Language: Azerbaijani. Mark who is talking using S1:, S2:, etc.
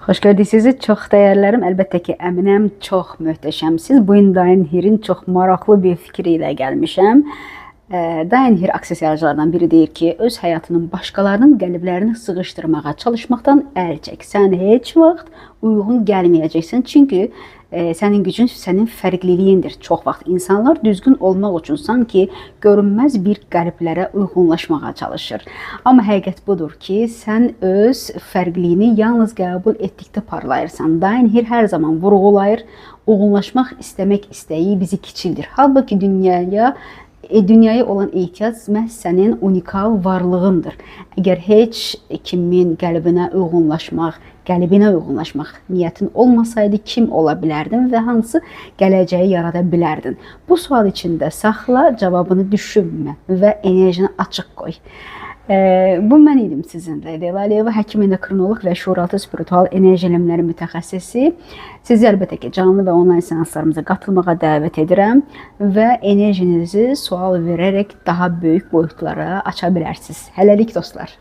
S1: Xoş gördük sizi, çox dəyərlərim. Əlbəttə ki, əminəm, çox möhtəşəmsiniz. Bu gün Dainher'in çox maraqlı bir fikri ilə gəlmişəm. Dainher aksessuarlardan biri deyir ki, öz həyatının başqalarının qəlblərini sığışdırmağa çalışmaqdan əl çək. Sən heç vaxt uyğun gəlməyəcəksən, çünki sənin gücün sənin fərqliliyindir. Çox vaxt insanlar düzgün olmaq üçün sanki görünməz bir qəlblərə uyğunlaşmağa çalışır. Amma həqiqət budur ki, sən öz fərqliliyini yalnız qəbul etdikdə parlayırsan. Dainher hər zaman vurğulayır, uyğunlaşmaq istəmək istəyi bizi kiçildir. Halbuki dünyaya olan ehtiyac məhz sənin unikal varlığındır. Əgər heç kimin qəlbinə uyğunlaşmaq niyyətin olmasaydı, kim ola bilərdin və hansı gələcəyi yarada bilərdin? Bu sual içində saxla, cavabını düşünmə və enerjini açıq qoy. Bu mən idim sizinlə. Leyla Əliyeva, həkim endokrinoloq və şuuraltı spiritual enerji elmləri mütəxəssisi. Sizi əlbəttə ki, canlı və onlayn seanslarımıza qatılmağa dəvət edirəm və enerjinizi sual verərək daha böyük boyutlara aça bilərsiniz. Hələlik dostlar.